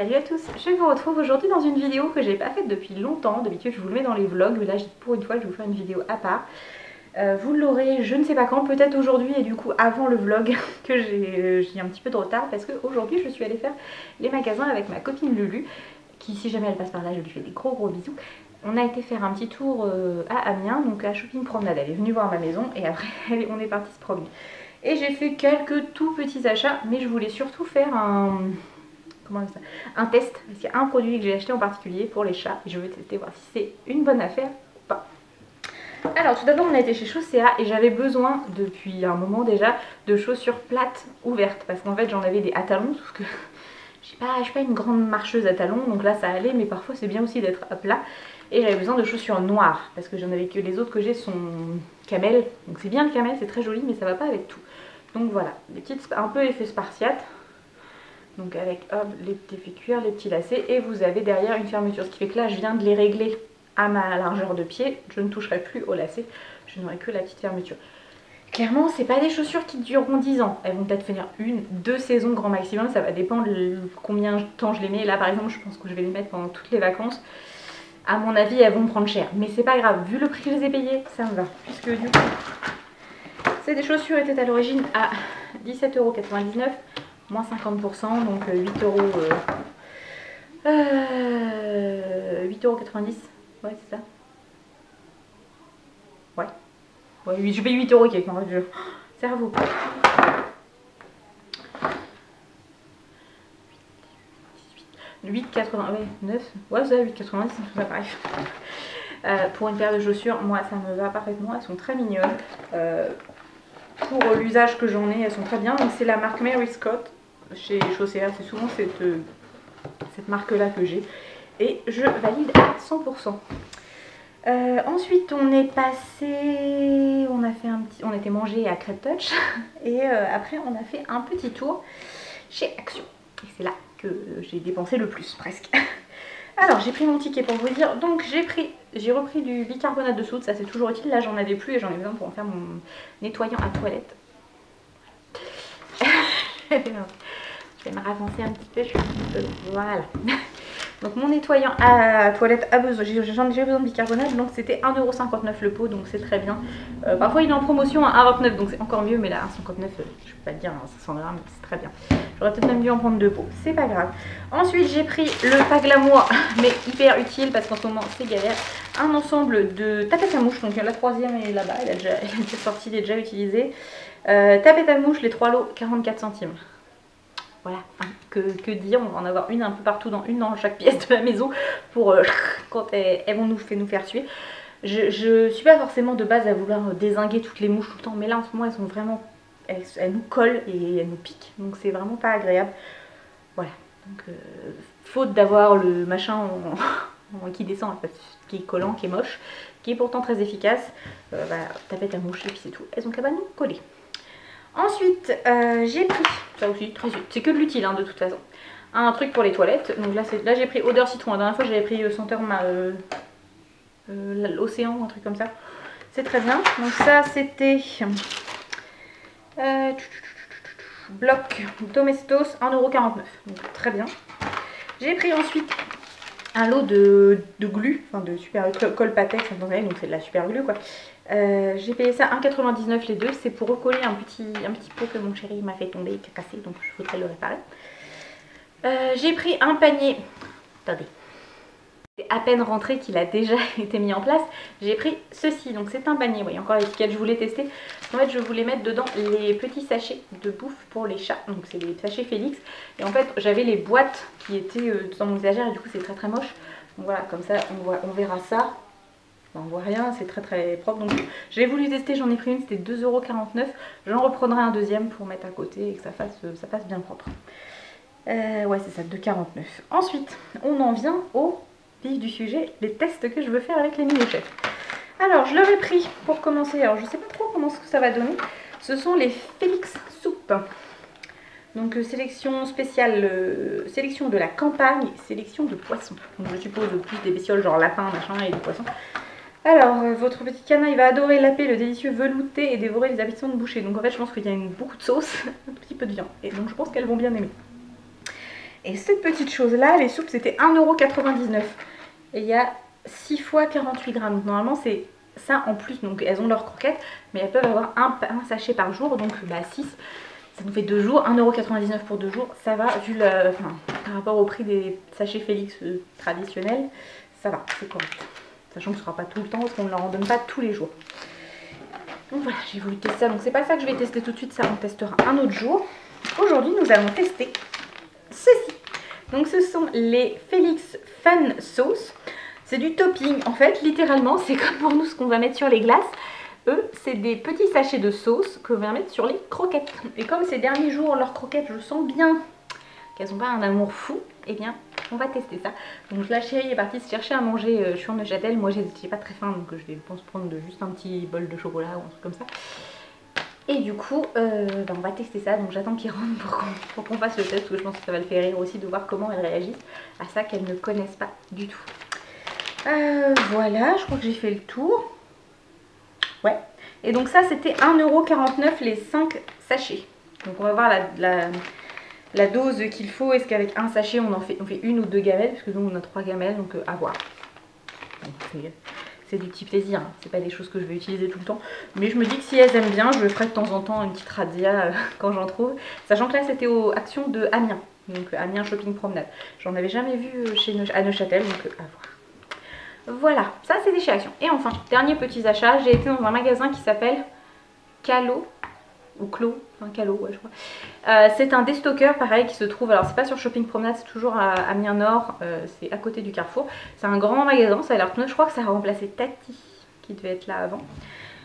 Salut à tous, je vous retrouve aujourd'hui dans une vidéo que j'ai pas faite depuis longtemps. D'habitude je vous le mets dans les vlogs, mais là pour une fois je vais vous faire une vidéo à part. Vous l'aurez je ne sais pas quand, peut-être aujourd'hui et du coup avant le vlog que j'ai un petit peu de retard parce qu'aujourd'hui je suis allée faire les magasins avec ma copine Lulu qui, si jamais elle passe par là, je lui fais des gros bisous. On a été faire un petit tour à Amiens, donc la shopping promenade, elle est venue voir ma maison et après on est parti se promener. Et j'ai fait quelques tout petits achats, mais je voulais surtout faire un test, parce qu'il y a un produit que j'ai acheté en particulier pour les chats et je veux tester voir si c'est une bonne affaire ou pas. Alors tout d'abord on a été chez Chaussea et j'avais besoin depuis un moment déjà de chaussures plates ouvertes parce qu'en fait j'en avais des à talons, sauf que je suis pas une grande marcheuse à talons, donc là ça allait, mais parfois c'est bien aussi d'être à plat. Et j'avais besoin de chaussures noires parce que j'en avais que les autres que j'ai sont camel, donc c'est bien le camel, c'est très joli mais ça va pas avec tout. Donc voilà, des petites un peu effet spartiate. Donc avec hop, les petits effets cuir, les petits lacets et vous avez derrière une fermeture. Ce qui fait que là je viens de les régler à ma largeur de pied. Je ne toucherai plus au lacet, je n'aurai que la petite fermeture. Clairement c'est pas des chaussures qui dureront 10 ans. Elles vont peut-être finir 1-2 saisons grand maximum. Ça va dépendre de combien de temps je les mets. Là par exemple je pense que je vais les mettre pendant toutes les vacances. À mon avis elles vont me prendre cher. Mais c'est pas grave, vu le prix que je les ai payés, ça me va. Puisque du coup ces des chaussures étaient à l'origine à 17,99 €. Moins 50%, donc 8,90 €. Ouais, c'est ça. Ouais. Ouais, je paye 8 € quelque part. Cerveau. 8,80, ouais, 9. Ouais, c'est ça, 8,90, c'est ça pareil. Pour une paire de chaussures, moi ça me va parfaitement. Elles sont très mignonnes. Pour l'usage que j'en ai, elles sont très bien. Donc c'est la marque Mary Scott. Chez Chaussea, c'est souvent cette marque là que j'ai et je valide à 100%. Ensuite on est passé, on était mangé à Crêpe Touch et après on a fait un petit tour chez Action et c'est là que j'ai dépensé le plus presque. Alors j'ai pris mon ticket pour vous dire, donc j'ai repris du bicarbonate de soude, ça c'est toujours utile, là j'en avais plus et j'en ai besoin pour en faire mon nettoyant à toilette. Je vais me ravancer un petit peu, je suis un petit peu... Voilà. Donc mon nettoyant à toilette a besoin, j'ai besoin de bicarbonate, donc c'était 1,59 € le pot, donc c'est très bien. Parfois il est en promotion à 1,29 €, donc c'est encore mieux, mais là 1,59 €, je peux pas te dire, 500 grammes, c'est très bien. J'aurais peut-être même dû en prendre 2 pots, c'est pas grave. Ensuite j'ai pris le pas glamour, mais hyper utile parce qu'en ce moment c'est galère. Un ensemble de tapettes à mouches, donc la troisième est là-bas, elle est déjà sortie, elle est déjà utilisée. Tapettes à mouches, les 3 lots, 44 centimes. Voilà, enfin, que dire, on va en avoir une un peu partout, une dans chaque pièce de la maison pour quand elles vont nous faire suer. Je suis pas forcément de base à vouloir dézinguer toutes les mouches tout le temps, mais là en ce moment elles sont vraiment, elles nous collent et elles nous piquent, donc c'est vraiment pas agréable. Voilà, donc faute d'avoir le machin qui descend, qui est collant, qui est moche, qui est pourtant très efficace, voilà, tapette à mouche et puis c'est tout, elles ont qu'à nous coller. Ensuite, j'ai pris, ça aussi, c'est que de l'utile hein, de toute façon, un truc pour les toilettes. Donc là j'ai pris odeur citron. La dernière fois j'avais pris senteur l'océan ou un truc comme ça. C'est très bien. Donc ça c'était bloc Domestos 1,49 €. Donc très bien. J'ai pris ensuite un lot de glu, enfin de super colle Patex, donc c'est de la super glue quoi. J'ai payé ça 1,99 € les deux, c'est pour recoller un petit pot que mon chéri m'a fait tomber et qui a cassé, donc je voudrais le réparer. J'ai pris un panier, attendez, c'est à peine rentré qu'il a déjà été mis en place. J'ai pris ceci, donc c'est un panier, vous voyez encore l'étiquette, je voulais tester. En fait je voulais mettre dedans les petits sachets de bouffe pour les chats, donc c'est les sachets Félix. Et en fait j'avais les boîtes qui étaient dans mon étagère et du coup c'est très moche. Donc voilà, comme ça on verra ça. On voit rien, c'est très propre. Donc j'ai voulu tester, j'en ai pris une, c'était 2,49 €. J'en reprendrai un deuxième pour mettre à côté et que ça fasse bien propre. Ouais c'est ça, 2,49 €. Ensuite, on en vient au vif du sujet, les tests que je veux faire avec les mini-chefs. Alors je leur ai pris pour commencer, alors je sais pas trop comment ça va donner. Ce sont les Félix Soup. Donc sélection spéciale, sélection de la campagne, sélection de poissons. Donc je suppose plus des bestioles genre lapin, machin et des poissons. Alors, votre petit canaille va adorer laper le délicieux velouté et dévorer les habitants de boucher. Donc en fait, je pense qu'il y a beaucoup de sauce, un petit peu de viande. Et donc je pense qu'elles vont bien aimer. Et cette petite chose là, les soupes c'était 1,99 €. Et il y a 6 fois 48 grammes. Donc normalement c'est ça en plus. Donc elles ont leurs croquettes, mais elles peuvent avoir un sachet par jour. Donc bah 6, ça nous fait 2 jours. 1,99 € pour 2 jours. Ça va, vu par rapport au prix des sachets Félix traditionnels, ça va, c'est correct. Sachant que ce ne sera pas tout le temps parce qu'on ne leur en donne pas tous les jours. Donc voilà, j'ai voulu tester ça. Donc c'est pas ça que je vais tester tout de suite, ça on testera un autre jour. Aujourd'hui nous allons tester ceci. Donc ce sont les Félix Fun Sauce. C'est du topping en fait, littéralement c'est comme pour nous ce qu'on va mettre sur les glaces. Eux c'est des petits sachets de sauce que l'on va mettre sur les croquettes. Et comme ces derniers jours leurs croquettes je sens bien qu'elles n'ont pas un amour fou, et bien on va tester ça. Donc la chérie est partie se chercher à manger, je suis en Neuchâtel, moi j'ai pas très faim donc je vais pense prendre juste un petit bol de chocolat ou un truc comme ça. Et du coup on va tester ça, donc j'attends qu'ils rentrent pour qu'on fasse le test, parce que je pense que ça va le faire rire aussi de voir comment elles réagissent à ça qu'elles ne connaissent pas du tout. Voilà, je crois que j'ai fait le tour. Ouais, et donc ça c'était 1,49 € les 5 sachets. Donc on va voir la dose qu'il faut. Est-ce qu'avec un sachet on fait une ou deux gamelles, parce que nous on a 3 gamelles, donc à voir. C'est du petit plaisir, hein. C'est pas des choses que je vais utiliser tout le temps, mais je me dis que si elles aiment bien, je ferai de temps en temps une petite razzia quand j'en trouve, sachant que là c'était aux actions de Amiens, donc Amiens Shopping Promenade. J'en avais jamais vu à Neuchâtel, donc à voir. Voilà, ça c'est des chez Action. Et enfin, dernier petit achat, j'ai été dans un magasin qui s'appelle Calo, ou Clo, enfin Calo, ouais je crois. C'est un déstocker pareil qui se trouve, alors c'est pas sur Shopping Promenade, c'est toujours à Amiens Nord, c'est à côté du Carrefour. C'est un grand magasin, ça a l'air tout neuf, je crois que ça a remplacé Tati qui devait être là avant.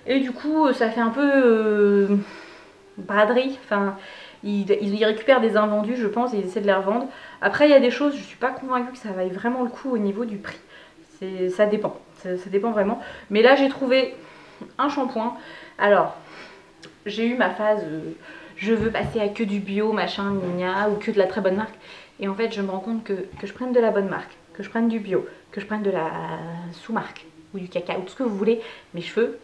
Et du coup ça fait un peu braderie, enfin ils récupèrent des invendus je pense et ils essaient de les revendre. Après il y a des choses, je suis pas convaincue que ça vaille vraiment le coup au niveau du prix. Ça dépend, ça dépend vraiment. Mais là j'ai trouvé un shampoing, alors j'ai eu ma phase je veux passer à que du bio machin gna, ou que de la très bonne marque, et en fait je me rends compte que je prenne de la bonne marque, que je prenne du bio, que je prenne de la sous-marque ou du caca ou tout ce que vous voulez, mes cheveux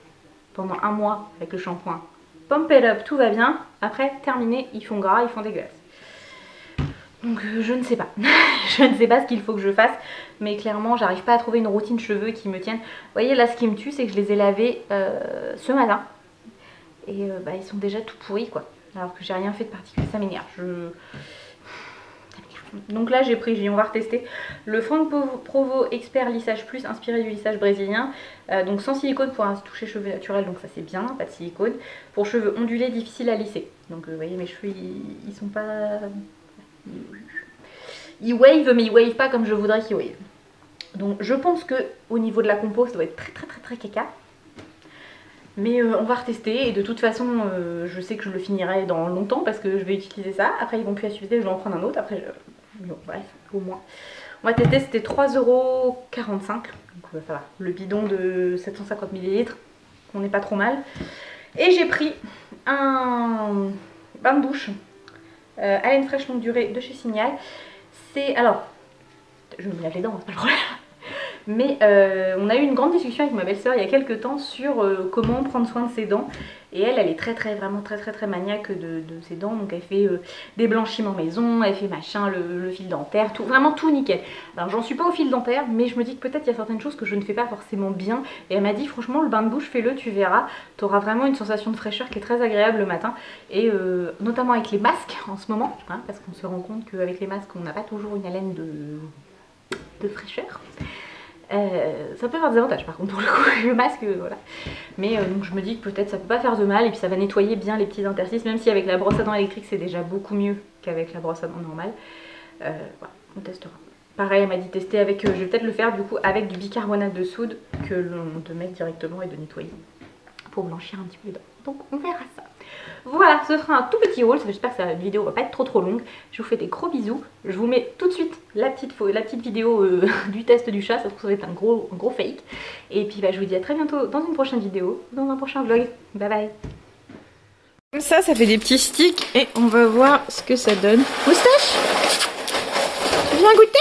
pendant un mois avec le shampoing pump it up, tout va bien, après terminé, ils font gras, ils font dégueulasse. Donc je ne sais pas, je ne sais pas ce qu'il faut que je fasse, mais clairement j'arrive pas à trouver une routine cheveux qui me tienne. Vous voyez là ce qui me tue c'est que je les ai lavés ce matin et ils sont déjà tout pourris quoi, alors que j'ai rien fait de particulier, ça m'énerve. Donc là j'ai pris, on va retester le Franck Provo Expert Lissage Plus inspiré du lissage brésilien, donc sans silicone pour un toucher cheveux naturel, donc ça c'est bien, pas de silicone. Pour cheveux ondulés difficiles à lisser, donc vous voyez mes cheveux ils sont pas... Ils wave mais ils wave pas comme je voudrais qu'ils wave. Donc je pense que au niveau de la compo ça doit être très caca. Mais on va retester et de toute façon je sais que je le finirai dans longtemps parce que je vais utiliser ça. Après ils vont plus à utiliser, je vais en prendre un autre. Après bon, bref, au moins. On va tester, c'était 3,45 €. Donc ça va. Le bidon de 750 ml, on n'est pas trop mal. Et j'ai pris un bain de bouche haleine fraîche longue durée de chez Signal. C'est, alors, je me lave les dents, c'est pas le problème. Mais on a eu une grande discussion avec ma belle-sœur il y a quelques temps sur comment prendre soin de ses dents. Et elle est vraiment très maniaque de ses dents. Donc elle fait des blanchiments maison, elle fait machin, le fil dentaire, tout, vraiment tout nickel. Alors j'en suis pas au fil dentaire, mais je me dis que peut-être il y a certaines choses que je ne fais pas forcément bien. Et elle m'a dit franchement le bain de bouche fais-le, tu verras. Tu auras vraiment une sensation de fraîcheur qui est très agréable le matin. Et notamment avec les masques en ce moment, hein, parce qu'on se rend compte qu'avec les masques on n'a pas toujours une haleine de fraîcheur. Ça peut avoir des avantages par contre pour le coup, le masque voilà. Mais donc je me dis que peut-être ça peut pas faire de mal et puis ça va nettoyer bien les petits interstices, même si avec la brosse à dents électrique c'est déjà beaucoup mieux qu'avec la brosse à dents normale. Voilà, on testera. Pareil elle m'a dit tester avec, je vais peut-être le faire du coup avec du bicarbonate de soude que l'on te met directement et de nettoyer pour blanchir un petit peu les dents. Donc on verra ça. Voilà, ce sera un tout petit haul, j'espère que cette vidéo va pas être trop longue. Je vous fais des gros bisous, je vous mets tout de suite la petite vidéo du test du chat, ça se trouve ça va être un gros fake. Et puis je vous dis à très bientôt dans une prochaine vidéo, dans un prochain vlog, bye bye. Comme ça fait des petits sticks et on va voir ce que ça donne. Moustache, tu viens goûter?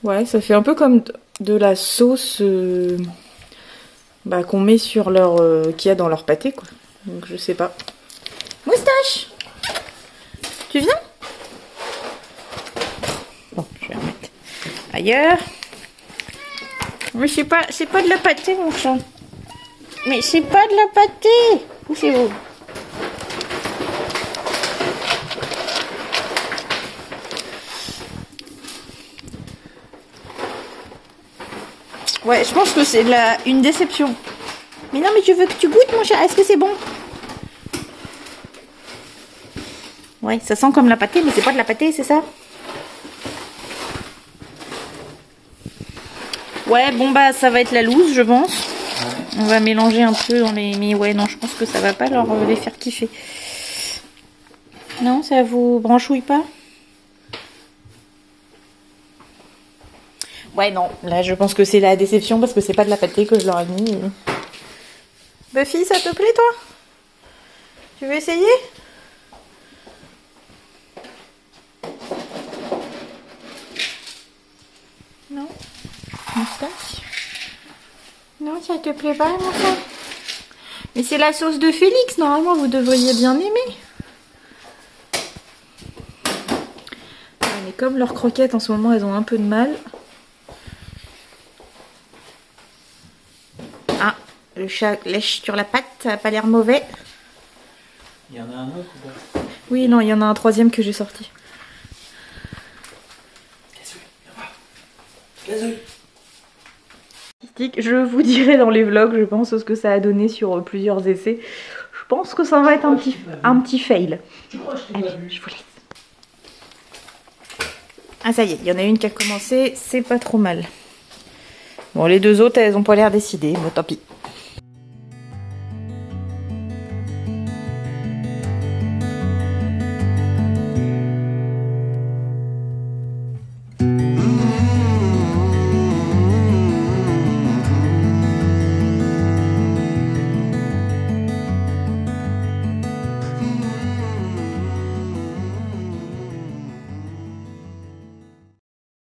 Ouais, ça fait un peu comme de la sauce... qu'on met sur leur... qu'il y a dans leur pâté quoi. Donc je sais pas. Moustache! Tu viens? Bon, je vais remettre ailleurs. Mais c'est pas de la pâtée, mon chat. Mais c'est pas de la pâtée. Poussez-vous. Ouais, je pense que c'est une déception. Mais non, mais je veux que tu goûtes, mon chat. Est-ce que c'est bon? Ouais, ça sent comme la pâtée, mais c'est pas de la pâtée, c'est ça? Ouais, bon bah ça va être la loose, je pense. On va mélanger un peu dans les... Mais ouais, non, je pense que ça va pas les faire kiffer. Non, ça vous branchouille pas? Ouais, non. Là, je pense que c'est la déception parce que c'est pas de la pâtée que je leur ai mis. Buffy, ça te plaît, toi? Tu veux essayer? Non? Moustache? Non, ça te plaît pas, mon frère? Mais c'est la sauce de Félix, normalement, vous devriez bien aimer. Ouais, mais comme leurs croquettes, en ce moment, elles ont un peu de mal. Ah, le chat lèche sur la patte, ça n'a pas l'air mauvais. Il y en a un autre ou pas? Oui, non, il y en a un troisième que j'ai sorti. Je vous dirai dans les vlogs, je pense, ce que ça a donné sur plusieurs essais. Je pense que ça va être un petit fail. Allez, je vous laisse. Ah, ça y est, il y en a une qui a commencé, c'est pas trop mal. Bon, les deux autres, elles ont pas l'air décidées, mais tant pis.